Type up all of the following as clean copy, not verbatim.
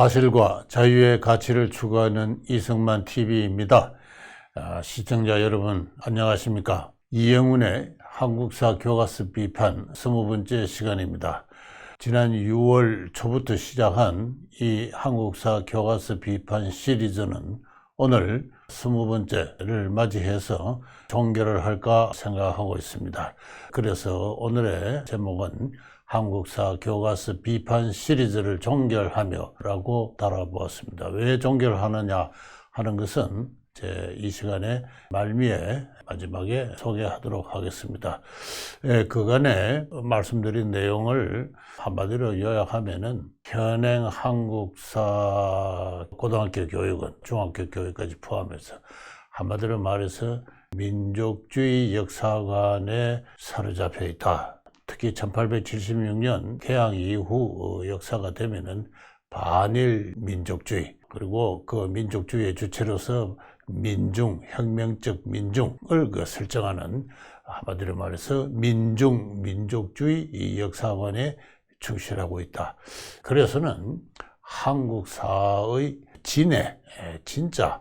사실과 자유의 가치를 추구하는 이승만 TV입니다. 시청자 여러분 안녕하십니까? 이영훈의 한국사 교과서 비판 20번째 시간입니다. 지난 6월 초부터 시작한 이 한국사 교과서 비판 시리즈는 오늘 20번째를 맞이해서 종결을 할까 생각하고 있습니다. 그래서 오늘의 제목은 한국사 교과서 비판 시리즈를 종결하며 라고 달아보았습니다. 왜 종결하느냐 하는 것은 이 시간에 말미에 마지막에 소개하도록 하겠습니다. 그간에 말씀드린 내용을 한마디로 요약하면은 현행 한국사 고등학교 교육은 중학교 교육까지 포함해서 한마디로 말해서 민족주의 역사관에 사로잡혀 있다. 특히 1876년 개항 이후 역사가 되면은 반일 민족주의, 그리고 그 민족주의의 주체로서 민중, 혁명적 민중을 설정하는 한마디로 말해서 민족주의 역사관에 충실하고 있다. 그래서는 한국사의 진짜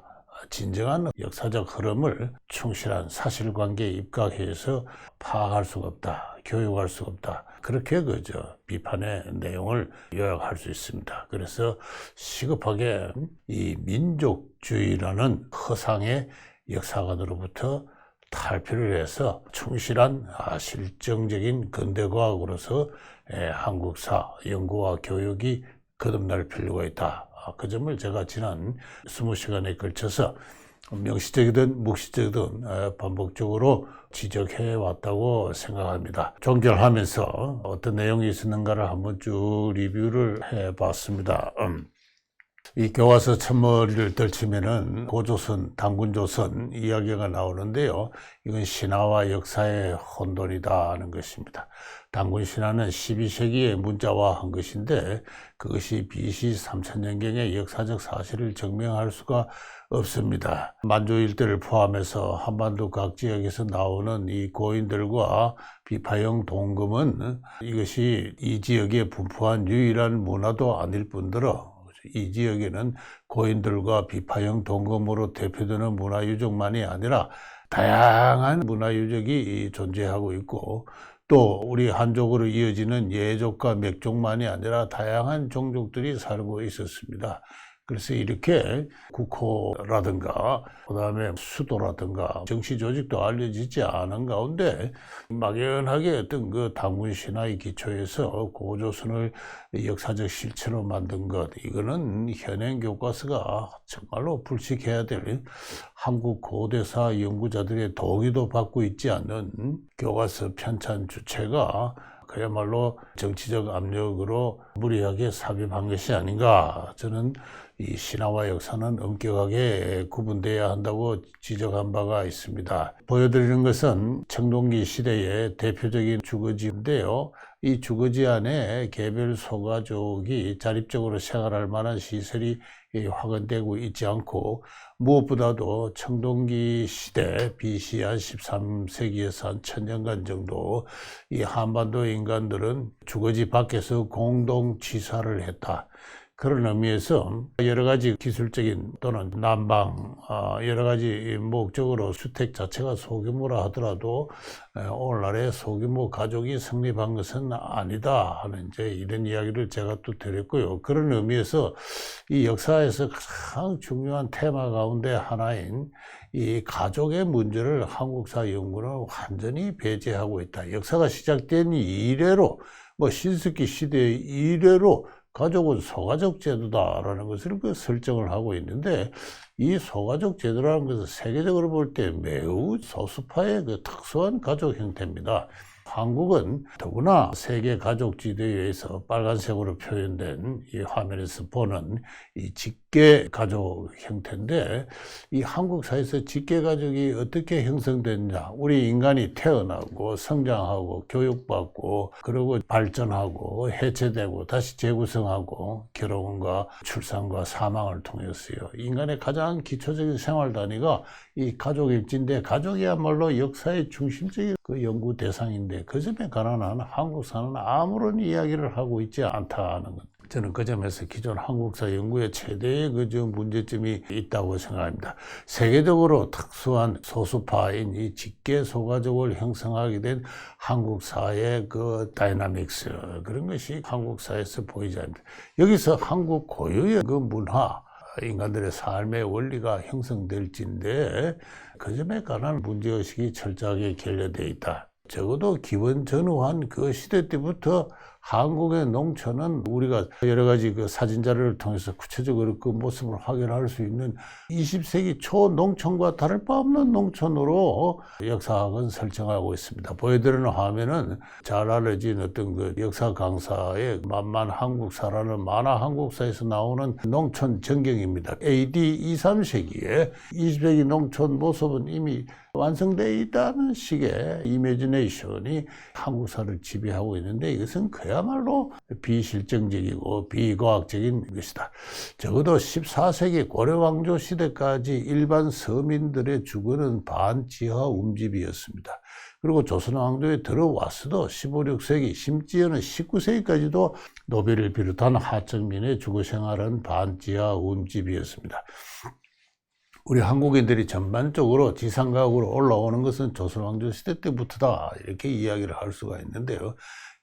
진정한 역사적 흐름을 충실한 사실관계에 입각해서 파악할 수가 없다. 교육할 수가 없다. 그렇게 비판의 내용을 요약할 수 있습니다. 그래서 시급하게 이 민족주의라는 허상의 역사관으로부터 탈피를 해서 충실한 실정적인 근대과학으로서 한국사 연구와 교육이 거듭날 필요가 있다. 그 점을 제가 지난 20시간에 걸쳐서 명시적이든 묵시적이든 반복적으로 지적해 왔다고 생각합니다. 종결하면서 어떤 내용이 있었는가를 한번 쭉 리뷰를 해 봤습니다. 이 교과서 첫머리를 떨치면은 고조선, 단군조선 이야기가 나오는데요. 이건 신화와 역사의 혼돈이다 하는 것입니다. 단군 신화는 12세기에 문자화한 것인데 그것이 BC 3000년경의 역사적 사실을 증명할 수가 없습니다. 만주 일대를 포함해서 한반도 각 지역에서 나오는 이 고인들과 비파형 동금은 이것이 이 지역에 분포한 유일한 문화도 아닐 뿐더러 이 지역에는 고인들과 비파형 동금으로 대표되는 문화유적만이 아니라 다양한 문화유적이 존재하고 있고, 또 우리 한족으로 이어지는 예족과 맥족만이 아니라 다양한 종족들이 살고 있었습니다. 그래서 이렇게 국호라든가 그다음에 수도라든가 정치 조직도 알려지지 않은 가운데 막연하게 어떤 그 단군 신화의 기초에서 고조선을 역사적 실체로 만든 것, 이거는 현행 교과서가 정말로 불식해야 될 한국 고대사 연구자들의 동의도 받고 있지 않는 교과서 편찬 주체가 그야말로 정치적 압력으로 무리하게 삽입한 것이 아닌가. 저는 이 신화와 역사는 엄격하게 구분되어야 한다고 지적한 바가 있습니다. 보여드리는 것은 청동기 시대의 대표적인 주거지인데요. 이 주거지 안에 개별 소가족이 자립적으로 생활할 만한 시설이 확인되고 있지 않고, 무엇보다도 청동기 시대 BC 한 13세기에서 한 1000년간 정도 이 한반도 인간들은 주거지 밖에서 공동 취사를 했다. 그런 의미에서 여러 가지 기술적인 또는 난방, 여러 가지 목적으로 주택 자체가 소규모라 하더라도 오늘날의 소규모 가족이 성립한 것은 아니다 하는 이런 이야기를 제가 또 드렸고요. 그런 의미에서 이 역사에서 가장 중요한 테마 가운데 하나인 이 가족의 문제를 한국사 연구는 완전히 배제하고 있다. 역사가 시작된 이래로, 신석기 시대 이래로 가족은 소가족 제도다라는 것을 설정을 하고 있는데, 이 소가족 제도라는 것은 세계적으로 볼 때 매우 소수파의 특수한 가족 형태입니다. 한국은 더구나 세계 가족 지도에 의해서 빨간색으로 표현된 이 화면에서 보는 이 직계 가족 형태인데, 이 한국사에서 직계 가족이 어떻게 형성됐냐? 우리 인간이 태어나고 성장하고 교육받고 그리고 발전하고 해체되고 다시 재구성하고 결혼과 출산과 사망을 통해서요. 인간의 가장 기초적인 생활 단위가 이 가족일지인데, 가족이야말로 역사의 중심적인 그 연구 대상인데 그 점에 관한 한국사는 아무런 이야기를 하고 있지 않다는 것. 저는 그 점에서 기존 한국사 연구의 최대의 문제점이 있다고 생각합니다. 세계적으로 특수한 소수파인 이 직계 소가족을 형성하게 된 한국사의 다이나믹스, 그런 것이 한국사에서 보이지 않습니다. 여기서 한국 고유의 문화, 인간들의 삶의 원리가 형성될진데 그 점에 관한 문제의식이 철저하게 결여되어 있다. 적어도 기원 전후한 그 시대 때부터 한국의 농촌은 우리가 여러 가지 사진 자료를 통해서 구체적으로 그 모습을 확인할 수 있는 20세기 초 농촌과 다를 바 없는 농촌으로 역사학은 설정하고 있습니다. 보여드리는 화면은 잘 알려진 어떤 역사 강사의 만만 한국사라는 만화 한국사에서 나오는 농촌 전경입니다. AD 2, 3세기에 20세기 농촌 모습은 이미 완성되어 있다는 식의 이미지네이션이 한국사를 지배하고 있는데 이것은 그야말로 비실증적이고 비과학적인 것이다. 적어도 14세기 고려왕조 시대까지 일반 서민들의 주거는 반지하 움집이었습니다. 그리고 조선왕조에 들어왔어도 15, 16세기, 심지어는 19세기까지도 노비를 비롯한 하층민의 주거생활은 반지하 움집이었습니다. 우리 한국인들이 전반적으로 지상가옥으로 올라오는 것은 조선왕조 시대 때부터다, 이렇게 이야기를 할 수가 있는데요.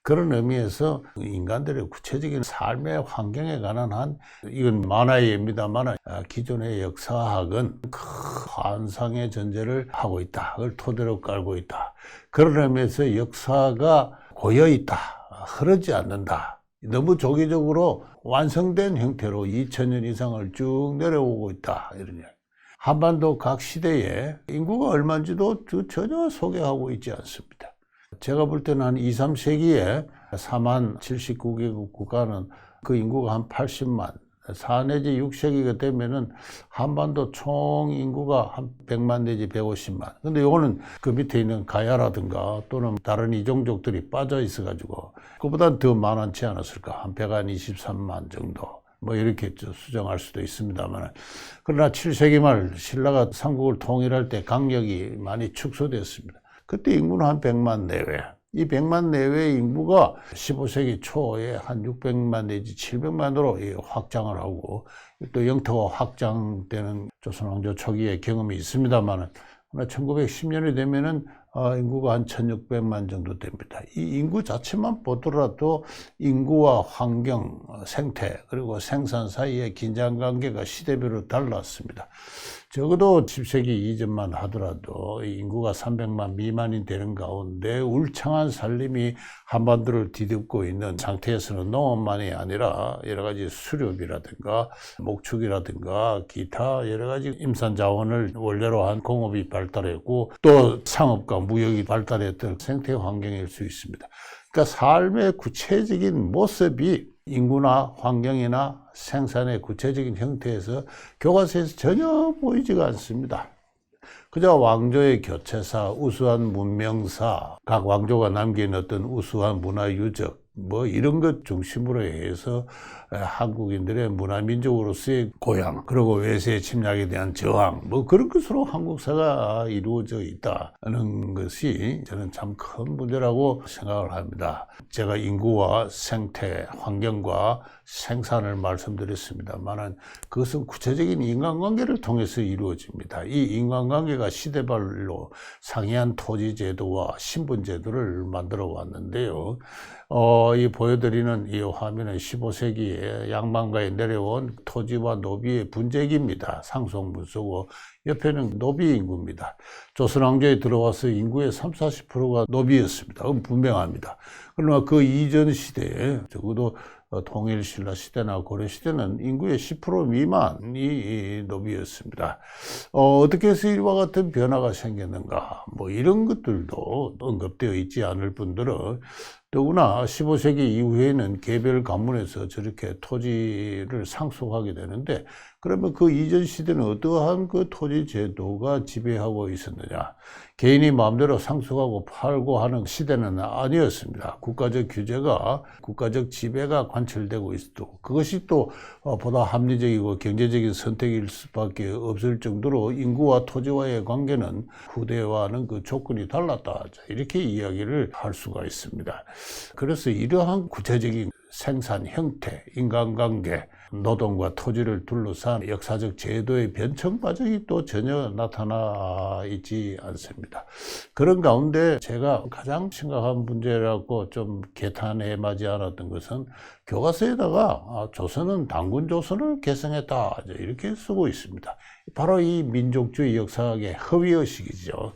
그런 의미에서 인간들의 구체적인 삶의 환경에 관한 이건 만화의 예입니다만 기존의 역사학은 큰 환상의 전제를 하고 있다. 그걸 토대로 깔고 있다. 그런 의미에서 역사가 고여있다. 흐르지 않는다. 너무 조기적으로 완성된 형태로 2000년 이상을 쭉 내려오고 있다. 이런 이야기. 한반도 각 시대에 인구가 얼마인지도 전혀 소개하고 있지 않습니다. 제가 볼 때는 한 2, 3세기에 4만 79개국 국가는 그 인구가 한 80만, 4 내지 6세기가 되면은 한반도 총 인구가 한 100만 내지 150만. 근데 요거는 그 밑에 있는 가야라든가 또는 다른 이종족들이 빠져 있어가지고 그보다 더 많지 않았을까? 한 123만 정도. 이렇게 수정할 수도 있습니다만. 그러나 7세기 말 신라가 삼국을 통일할 때 강력이 많이 축소됐습니다. 그때 인구는 한 100만 내외. 이 100만 내외의 인구가 15세기 초에 한 600만 내지 700만으로 확장을 하고 또 영토가 확장되는 조선왕조 초기의 경험이 있습니다만 1910년이 되면은 인구가 한 1600만 정도 됩니다. 이 인구 자체만 보더라도 인구와 환경, 생태, 그리고 생산 사이의 긴장관계가 시대별로 달랐습니다. 적어도 10세기 이전만 하더라도 인구가 300만 미만이 되는 가운데 울창한 산림이 한반도를 뒤덮고 있는 상태에서는 농업만이 아니라 여러 가지 수렵이라든가 목축이라든가 기타 여러 가지 임산 자원을 원래로 한 공업이 발달했고 또 상업과 무역이 발달했던 생태 환경일 수 있습니다. 그러니까 삶의 구체적인 모습이 인구나 환경이나 생산의 구체적인 형태에서 교과서에서 전혀 보이지가 않습니다. 그저 왕조의 교체사, 우수한 문명사, 각 왕조가 남긴 어떤 우수한 문화 유적, 이런 것 중심으로 해서 한국인들의 문화민족으로서의 고향, 그리고 외세의 침략에 대한 저항, 그런 것으로 한국사가 이루어져 있다는 것이 저는 참 큰 문제라고 생각을 합니다. 제가 인구와 생태, 환경과 생산을 말씀드렸습니다만 그것은 구체적인 인간관계를 통해서 이루어집니다. 이 인간관계가 시대별로 상이한 토지제도와 신분제도를 만들어 왔는데요. 이 보여드리는 이 화면은 15세기에 양반가에 내려온 토지와 노비의 분쟁입니다. 상속문서고 옆에는 노비 인구입니다. 조선왕조에 들어와서 인구의 30, 40%가 노비였습니다. 그건 분명합니다. 그러나 그 이전 시대에 적어도 통일신라 시대나 고려시대는 인구의 10% 미만이 노비였습니다. 어떻게 해서 이와 같은 변화가 생겼는가? 이런 것들도 언급되어 있지 않을 뿐더러 더구나 15세기 이후에는 개별 가문에서 저렇게 토지를 상속하게 되는데 그러면 그 이전 시대는 어떠한 그 토지 제도가 지배하고 있었느냐? 개인이 마음대로 상속하고 팔고 하는 시대는 아니었습니다. 국가적 규제가, 국가적 지배가 관철되고 있었고 그것이 또 보다 합리적이고 경제적인 선택일 수밖에 없을 정도로 인구와 토지와의 관계는 후대와는 그 조건이 달랐다. 이렇게 이야기를 할 수가 있습니다. 그래서 이러한 구체적인 생산 형태, 인간관계, 노동과 토지를 둘러싼 역사적 제도의 변청 과정이 또 전혀 나타나 있지 않습니다. 그런 가운데 제가 가장 심각한 문제라고 좀 개탄해 마지 않았던 것은 교과서에다가 조선은 단군 조선을 계승했다 이렇게 쓰고 있습니다. 바로 이 민족주의 역사학의 허위의식이죠.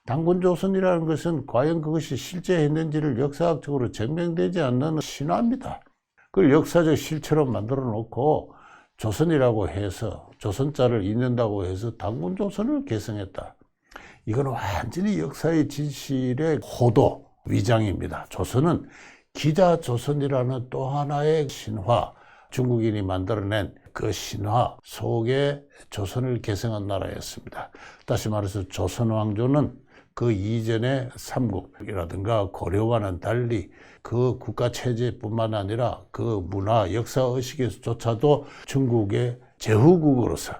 단군 조선이라는 것은 과연 그것이 실제 했는지를 역사학적으로 증명되지 않는 신화입니다. 그걸 역사적 실체로 만들어 놓고 조선이라고 해서 조선자를 잇는다고 해서 단군 조선을 계승했다. 이건 완전히 역사의 진실의 호도, 위장입니다. 조선은 기자 조선이라는 또 하나의 신화, 중국인이 만들어낸 그 신화 속에 조선을 계승한 나라였습니다. 다시 말해서 조선 왕조는 그 이전의 삼국이라든가 고려와는 달리 그 국가 체제뿐만 아니라 그 문화, 역사 의식에서조차도 중국의 제후국으로서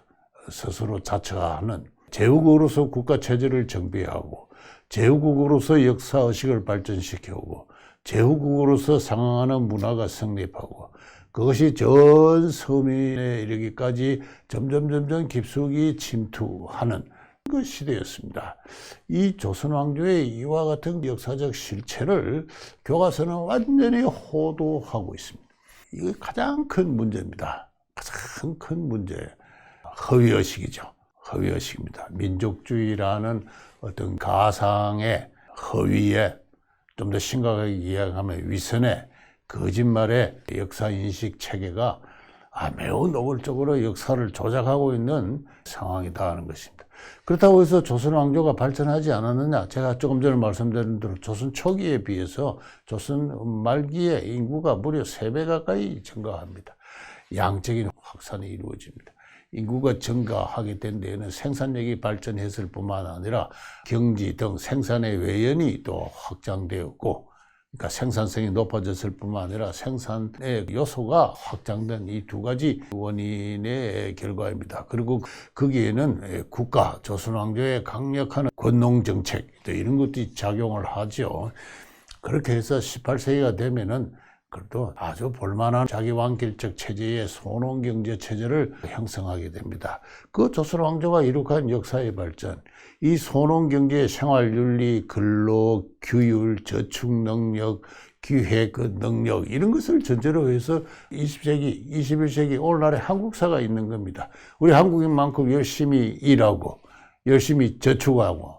스스로 자처하는, 제후국으로서 국가 체제를 정비하고, 제후국으로서 역사 의식을 발전시켜오고, 제후국으로서 상응하는 문화가 성립하고, 그것이 전 서민에 이르기까지 점점 깊숙이 침투하는 그 시대였습니다. 이 조선 왕조의 이와 같은 역사적 실체를 교과서는 완전히 호도하고 있습니다. 이게 가장 큰 문제입니다. 가장 큰 문제. 허위의식이죠. 허위의식입니다. 민족주의라는 어떤 가상의 허위에, 좀 더 심각하게 이야기하면 위선의, 거짓말의 역사인식 체계가 매우 노골적으로 역사를 조작하고 있는 상황이다 하는 것입니다. 그렇다고 해서 조선 왕조가 발전하지 않았느냐? 제가 조금 전에 말씀드린 대로 조선 초기에 비해서 조선 말기에 인구가 무려 3배 가까이 증가합니다. 양적인 확산이 이루어집니다. 인구가 증가하게 된 데에는 생산력이 발전했을 뿐만 아니라 경지 등 생산의 외연이 또 확장되었고, 그러니까 생산성이 높아졌을 뿐만 아니라 생산의 요소가 확장된 이 두 가지 원인의 결과입니다. 그리고 거기에는 국가, 조선 왕조의 강력한 권농 정책 이런 것들이 작용을 하죠. 그렇게 해서 18세기가 되면은 그래도 아주 볼만한 자기왕길적 체제의 소농경제 체제를 형성하게 됩니다. 그 조선 왕조가 이룩한 역사의 발전, 이 소농경제의 생활윤리, 근로, 규율, 저축능력, 기획 능력 이런 것을 전제로 해서 20세기, 21세기 오늘날의 한국사가 있는 겁니다. 우리 한국인만큼 열심히 일하고 열심히 저축하고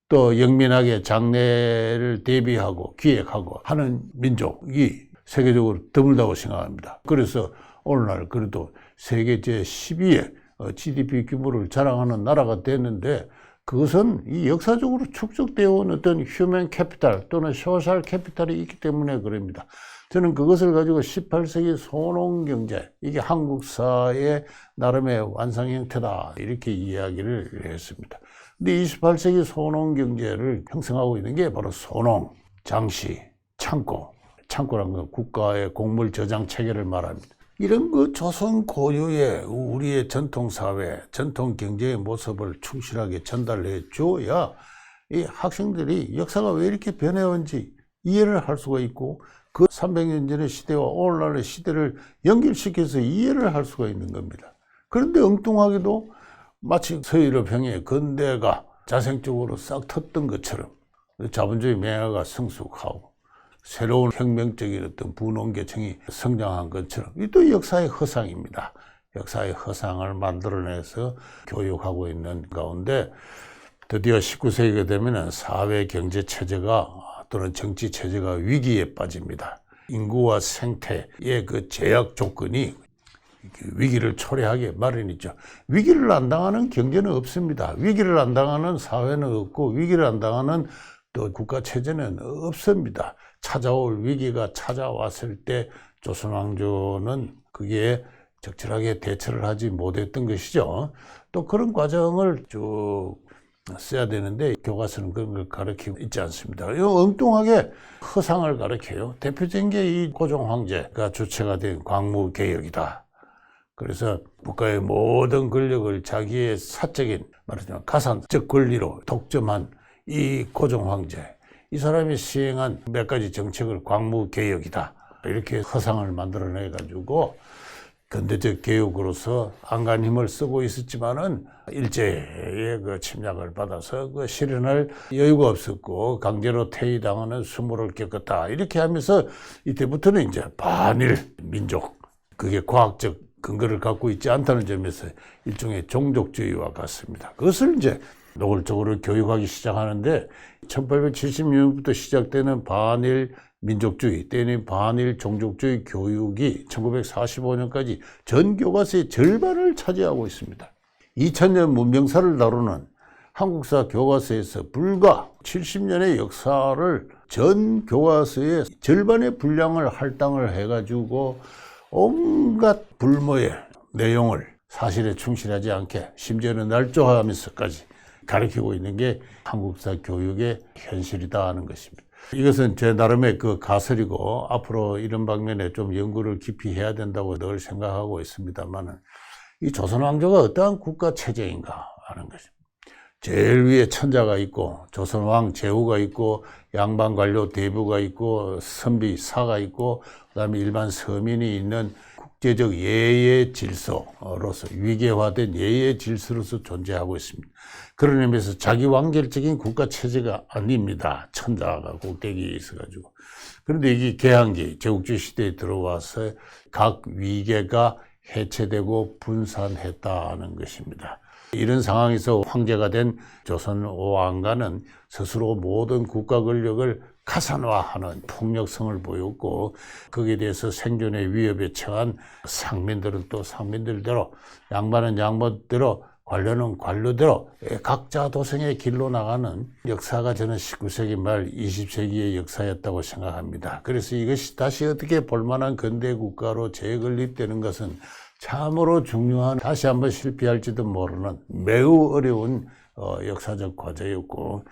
또 영민하게 장래를 대비하고 기획하고 하는 민족이 세계적으로 드물다고 생각합니다. 그래서 오늘날 그래도 세계 제12의 GDP 규모를 자랑하는 나라가 됐는데, 그것은 이 역사적으로 축적되어 온 어떤 휴먼 캐피탈 또는 소셜 캐피탈이 있기 때문에 그럽니다. 저는 그것을 가지고 18세기 소농경제, 이게 한국사의 나름의 완성 형태다 이렇게 이야기를 했습니다. 근데 28세기 소농경제를 형성하고 있는 게 바로 소농, 장시, 창고. 창고란 건 국가의 곡물 저장 체계를 말합니다. 이런 그 조선 고유의 우리의 전통사회, 전통경제의 모습을 충실하게 전달해 줘야 이 학생들이 역사가 왜 이렇게 변해온지 이해를 할 수가 있고, 그 300년 전의 시대와 오늘날의 시대를 연결시켜서 이해를 할 수가 있는 겁니다. 그런데 엉뚱하게도 마치 서유럽형의 근대가 자생적으로 싹 텄던 것처럼 자본주의 명예가 성숙하고 새로운 혁명적인 어떤 분홍계층이 성장한 것처럼, 이 또 역사의 허상입니다. 역사의 허상을 만들어내서 교육하고 있는 가운데 드디어 19세기가 되면 사회 경제 체제가 또는 정치 체제가 위기에 빠집니다. 인구와 생태의 그 제약 조건이 위기를 초래하게 마련이죠. 위기를 안 당하는 경제는 없습니다. 위기를 안 당하는 사회는 없고, 위기를 안 당하는 또 국가 체제는 없습니다. 찾아올 위기가 찾아왔을 때 조선 왕조는 그게 적절하게 대처를 하지 못했던 것이죠. 또 그런 과정을 쭉 써야 되는데 교과서는 그런 걸 가르치고 있지 않습니다. 이거 엉뚱하게 허상을 가르쳐요. 대표적인 게 이 고종 황제가 주체가 된 광무개혁이다. 그래서 국가의 모든 권력을 자기의 사적인, 말하자면 가산적 권리로 독점한 이 고종 황제, 이 사람이 시행한 몇 가지 정책을 광무개혁이다 이렇게 허상을 만들어내 가지고 근대적 교육으로서 안간 힘을 쓰고 있었지만은 일제의 그 침략을 받아서 그 실현할 여유가 없었고 강제로 퇴위당하는 수모를 겪었다. 이렇게 하면서 이때부터는 이제 반일 민족, 그게 과학적 근거를 갖고 있지 않다는 점에서 일종의 종족주의와 같습니다. 그것을 이제 노골적으로 교육하기 시작하는데 1876년부터 시작되는 반일 민족주의, 때는 반일 종족주의 교육이 1945년까지 전 교과서의 절반을 차지하고 있습니다. 2000년 문명사를 다루는 한국사 교과서에서 불과 70년의 역사를 전 교과서의 절반의 분량을 할당을 해가지고 온갖 불모의 내용을 사실에 충실하지 않게 심지어는 날조하면서까지 가르치고 있는 게 한국사 교육의 현실이다 하는 것입니다. 이것은 제 나름의 그 가설이고 앞으로 이런 방면에 좀 연구를 깊이 해야 된다고 늘 생각하고 있습니다만 이 조선왕조가 어떠한 국가 체제인가 하는 것입니다. 제일 위에 천자가 있고 조선왕 제후가 있고 양반관료 대부가 있고 선비사가 있고 그다음에 일반 서민이 있는 국제적 예의 질서로서 위계화된 예의 질서로서 존재하고 있습니다. 그런 의미에서 자기 완결적인 국가 체제가 아닙니다. 천자가 꼭대기에 있어가지고. 그런데 이게 개항기 제국주의 시대에 들어와서 각 위계가 해체되고 분산했다는 것입니다. 이런 상황에서 황제가 된 조선 오왕가는 스스로 모든 국가 권력을 가산화하는 폭력성을 보였고 거기에 대해서 생존의 위협에 처한 상민들은 또 상민들대로 양반은 양반대로 관료는 관료대로 각자 도생의 길로 나가는 역사가 저는 19세기 말 20세기의 역사였다고 생각합니다. 그래서 이것이 다시 어떻게 볼만한 근대 국가로 재건립되는 것은 참으로 중요한 다시 한번 실패할지도 모르는 매우 어려운 역사적 과제였고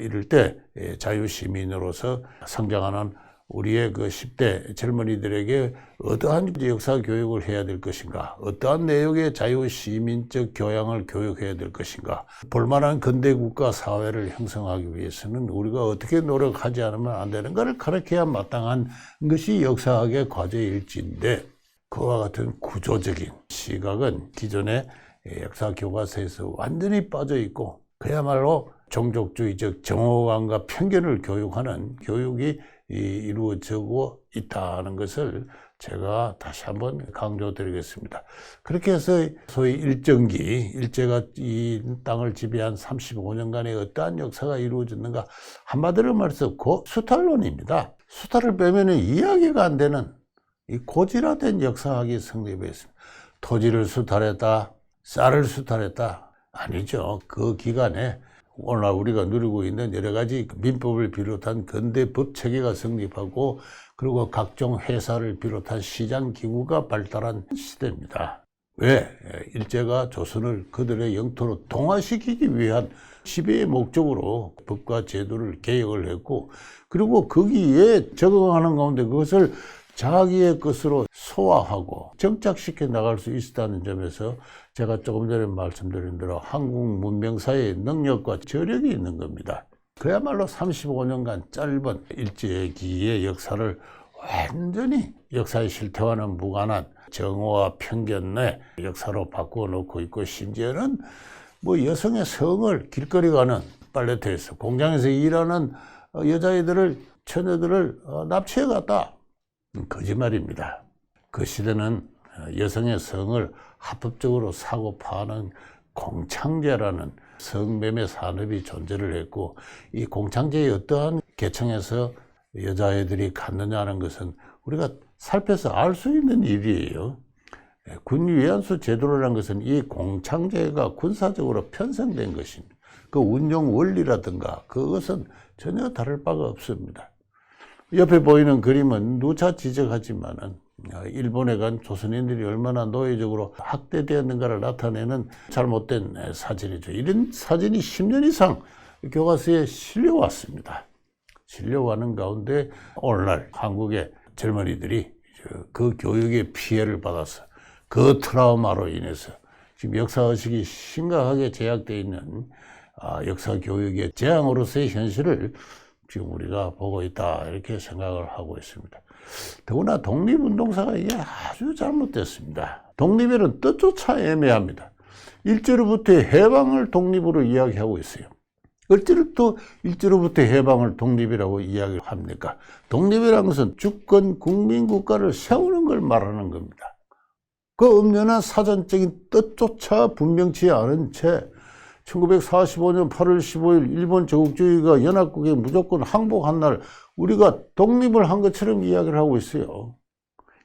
이럴 때 자유시민으로서 성장하는 우리의 그 10대 젊은이들에게 어떠한 역사 교육을 해야 될 것인가, 어떠한 내용의 자유시민적 교양을 교육해야 될 것인가, 볼만한 근대국가 사회를 형성하기 위해서는 우리가 어떻게 노력하지 않으면 안 되는가를 가르쳐야 마땅한 것이 역사학의 과제일지인데 그와 같은 구조적인 시각은 기존의 역사 교과서에서 완전히 빠져 있고 그야말로 종족주의적 정오감과 편견을 교육하는 교육이 이루어지고 있다는 것을 제가 다시 한번 강조드리겠습니다. 그렇게 해서 소위 일정기, 일제가 이 땅을 지배한 35년간의 어떠한 역사가 이루어졌는가 한마디로 말해서 수탈론입니다. 수탈을 빼면 이야기가 안 되는 이 고질화된 역사학이 성립했습니다. 토지를 수탈했다, 쌀을 수탈했다. 아니죠. 그 기간에 오늘날 우리가 누리고 있는 여러 가지 민법을 비롯한 근대 법 체계가 성립하고 그리고 각종 회사를 비롯한 시장 기구가 발달한 시대입니다. 왜? 일제가 조선을 그들의 영토로 동화시키기 위한 지배의 목적으로 법과 제도를 개혁을 했고 그리고 거기에 적응하는 가운데 그것을 자기의 것으로 소화하고 정착시켜 나갈 수 있었다는 점에서 제가 조금 전에 말씀드린 대로 한국 문명사의 능력과 저력이 있는 겁니다. 그야말로 35년간 짧은 일제기의 역사를 완전히 역사의 실태와는 무관한 정오와 편견의 역사로 바꾸어 놓고 있고 심지어는 뭐 여성의 성을 길거리 가는 빨래터에서 공장에서 일하는 여자애들을 처녀들을 납치해 갔다. 거짓말입니다. 그 시대는 여성의 성을 합법적으로 사고 파는 공창제라는 성매매 산업이 존재를 했고 이 공창제의 어떠한 계층에서 여자애들이 갔느냐는 것은 우리가 살펴서 알 수 있는 일이에요. 군위안수 제도라는 것은 이 공창제가 군사적으로 편성된 것입니다. 그 운용 원리라든가 그것은 전혀 다를 바가 없습니다. 옆에 보이는 그림은 누차 지적하지만은 일본에 간 조선인들이 얼마나 노예적으로 학대되었는가를 나타내는 잘못된 사진이죠. 이런 사진이 10년 이상 교과서에 실려왔습니다. 실려와는 가운데 오늘날 한국의 젊은이들이 그 교육의 피해를 받아서 그 트라우마로 인해서 지금 역사의식이 심각하게 제약되어 있는 역사 교육의 재앙으로서의 현실을 지금 우리가 보고 있다 이렇게 생각을 하고 있습니다. 더구나 독립운동사가 이게 아주 잘못됐습니다. 독립이라는 뜻조차 애매합니다. 일제로부터 해방을 독립으로 이야기하고 있어요. 어찌를 또 일제로부터 해방을 독립이라고 이야기를 합니까? 독립이라는 것은 주권 국민국가를 세우는 걸 말하는 겁니다. 그 엄연한 사전적인 뜻조차 분명치 않은 채 1945년 8월 15일 일본 제국주의가 연합국에 무조건 항복한 날 우리가 독립을 한 것처럼 이야기를 하고 있어요.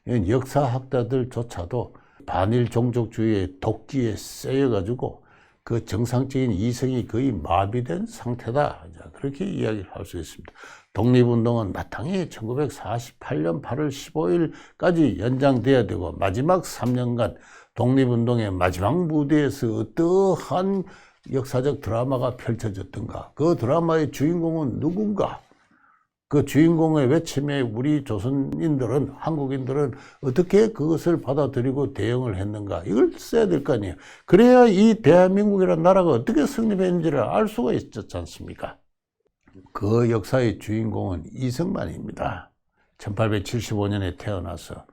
역사학자들조차도 반일 종족주의의 도끼에 쓰여가지고 그 정상적인 이성이 거의 마비된 상태다. 그렇게 이야기를 할 수 있습니다. 독립운동은 마땅히 1948년 8월 15일까지 연장돼야 되고 마지막 3년간 독립운동의 마지막 무대에서 어떠한 역사적 드라마가 펼쳐졌던가, 그 드라마의 주인공은 누군가, 그 주인공의 외침에 우리 조선인들은, 한국인들은 어떻게 그것을 받아들이고 대응을 했는가, 이걸 써야 될 거 아니에요. 그래야 이 대한민국이라는 나라가 어떻게 성립했는지를 알 수가 있었지 않습니까? 그 역사의 주인공은 이승만입니다. 1875년에 태어나서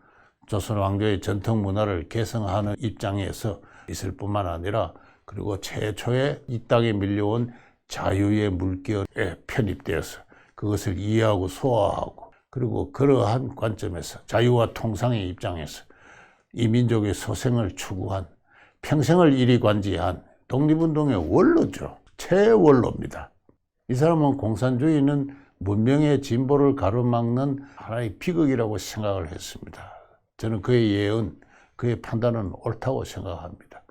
조선 왕조의 전통 문화를 개성하는 입장에서 있을 뿐만 아니라 그리고 최초의 이 땅에 밀려온 자유의 물결에 편입되어서 그것을 이해하고 소화하고 그리고 그러한 관점에서 자유와 통상의 입장에서 이 민족의 소생을 추구한 평생을 이리관지한 독립운동의 원로죠. 최원로입니다. 이 사람은 공산주의는 문명의 진보를 가로막는 하나의 비극이라고 생각을 했습니다. 저는 그의 예언, 그의 판단은 옳다고 생각합니다.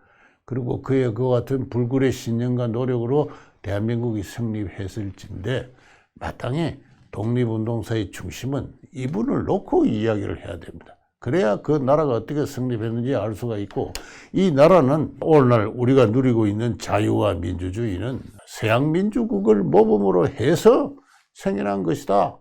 그리고 그의 그와 같은 불굴의 신념과 노력으로 대한민국이 성립했을진데 마땅히 독립운동사의 중심은 이분을 놓고 이야기를 해야 됩니다. 그래야 그 나라가 어떻게 성립했는지 알 수가 있고, 이 나라는 오늘날 우리가 누리고 있는 자유와 민주주의는 서양 민주국을 모범으로 해서 생겨난 것이다.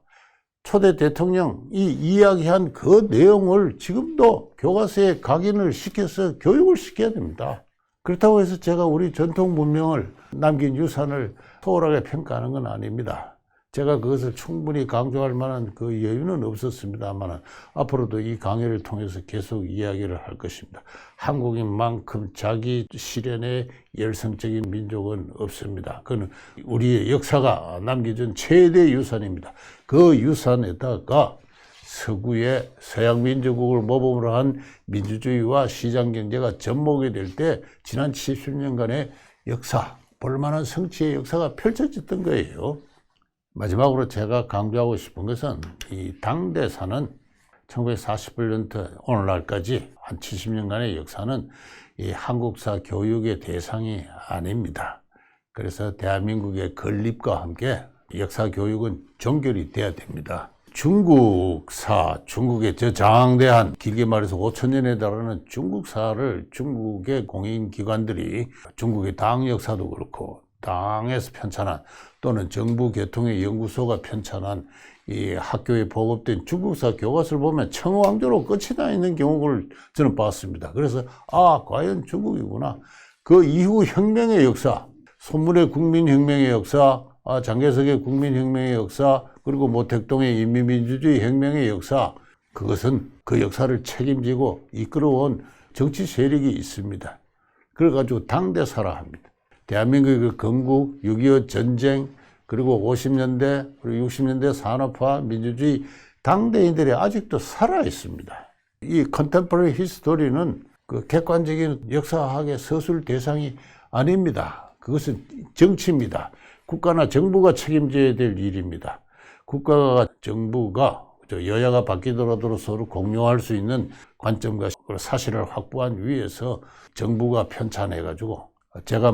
초대 대통령이 이야기한 그 내용을 지금도 교과서에 각인을 시켜서 교육을 시켜야 됩니다. 그렇다고 해서 제가 우리 전통 문명을 남긴 유산을 소홀하게 평가하는 건 아닙니다. 제가 그것을 충분히 강조할 만한 그 여유는 없었습니다만 앞으로도 이 강의를 통해서 계속 이야기를 할 것입니다. 한국인만큼 자기 실현의 열성적인 민족은 없습니다. 그건 우리의 역사가 남겨준 최대 유산입니다. 그 유산에다가 서구의 서양 민주국을 모범으로 한 민주주의와 시장경제가 접목이 될 때 지난 70년간의 역사, 볼만한 성취의 역사가 펼쳐졌던 거예요. 마지막으로 제가 강조하고 싶은 것은 이 당대사는 1948년부터 오늘날까지 한 70년간의 역사는 이 한국사 교육의 대상이 아닙니다. 그래서 대한민국의 건립과 함께 역사 교육은 종결이 돼야 됩니다. 중국사, 중국의 저장대한 길게 말해서 5천년에 달하는 중국사를 중국의 공인기관들이 중국의 당 역사도 그렇고 당에서 편찬한 또는 정부 개통의 연구소가 편찬한 이 학교에 보급된 중국사 교과서를 보면 청왕조로 끝이 나 있는 경우를 저는 봤습니다. 그래서 과연 중국이구나. 그 이후 혁명의 역사, 손문의 국민혁명의 역사, 장개석의 국민혁명의 역사, 그리고 모택동의 인민민주주의 혁명의 역사, 그것은 그 역사를 책임지고 이끌어온 정치 세력이 있습니다. 그래가지고 당대사라 합니다. 대한민국의 그 건국, 6.25 전쟁, 그리고 50년대, 그리고 60년대 산업화, 민주주의 당대인들이 아직도 살아 있습니다. 이 컨템포러리 히스토리는 그 객관적인 역사학의 서술 대상이 아닙니다. 그것은 정치입니다. 국가나 정부가 책임져야 될 일입니다. 국가가, 정부가, 여야가 바뀌더라도 서로 공유할 수 있는 관점과 사실을 확보한 위에서 정부가 편찬해가지고 제가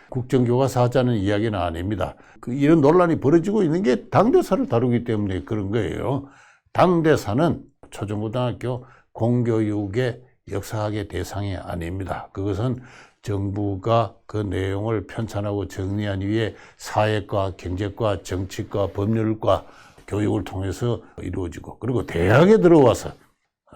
국정교과서 하자는 이야기는 아닙니다. 이런 논란이 벌어지고 있는 게 당대사를 다루기 때문에 그런 거예요. 당대사는 초중고등학교 공교육의 역사학의 대상이 아닙니다. 그것은 정부가 그 내용을 편찬하고 정리한 위에 사회과, 경제과, 정치과, 법률과 교육을 통해서 이루어지고, 그리고 대학에 들어와서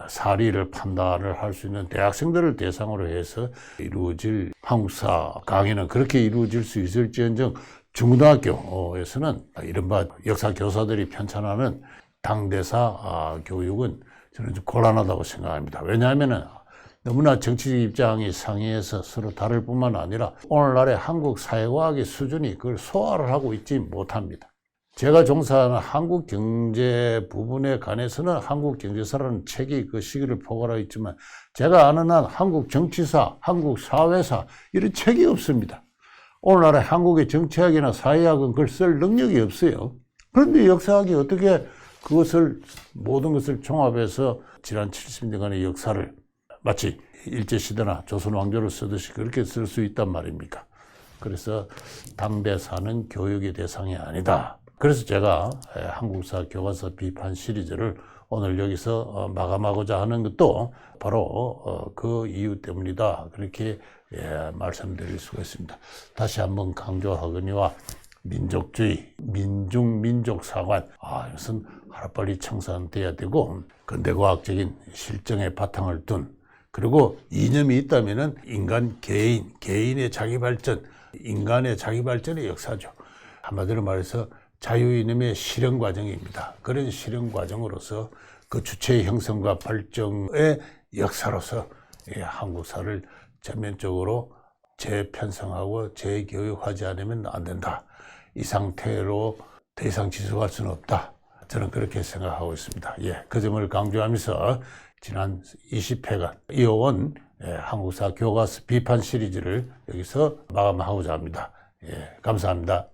사리를 판단을 할 수 있는 대학생들을 대상으로 해서 이루어질 한국사 강의는 그렇게 이루어질 수 있을지언정 중고등학교에서는 이른바 역사 교사들이 편찬하는 당대사 교육은 저는 좀 곤란하다고 생각합니다. 왜냐하면 너무나 정치적 입장이 상이해서 서로 다를 뿐만 아니라 오늘날의 한국 사회과학의 수준이 그걸 소화를 하고 있지 못합니다. 제가 종사하는 한국 경제 부분에 관해서는 한국 경제사라는 책이 그 시기를 포괄하고 있지만 제가 아는 한 한국 정치사, 한국 사회사 이런 책이 없습니다. 오늘날의 한국의 정치학이나 사회학은 그걸 쓸 능력이 없어요. 그런데 역사학이 어떻게 그것을 모든 것을 종합해서 지난 70년간의 역사를 마치 일제시대나 조선 왕조를 쓰듯이 그렇게 쓸 수 있단 말입니까? 그래서 당대사는 교육의 대상이 아니다. 그래서 제가 한국사 교과서 비판 시리즈를 오늘 여기서 마감하고자 하는 것도 바로 그 이유 때문이다. 그렇게 말씀드릴 수가 있습니다. 다시 한번 강조하거니와 민족주의, 민중민족사관, 이것은 하루빨리 청산돼야 되고 근대과학적인 실정에 바탕을 둔 그리고 이념이 있다면은 개인의 자기발전, 인간의 자기발전의 역사죠. 한마디로 말해서 자유이념의 실현 과정입니다. 그런 실현 과정으로서 그 주체의 형성과 발전의 역사로서 한국사를 전면적으로 재편성하고 재교육하지 않으면 안 된다. 이 상태로 더 이상 지속할 수는 없다. 저는 그렇게 생각하고 있습니다. 그 점을 강조하면서 지난 20회간 이어온 한국사 교과서 비판 시리즈를 여기서 마감하고자 합니다. 감사합니다.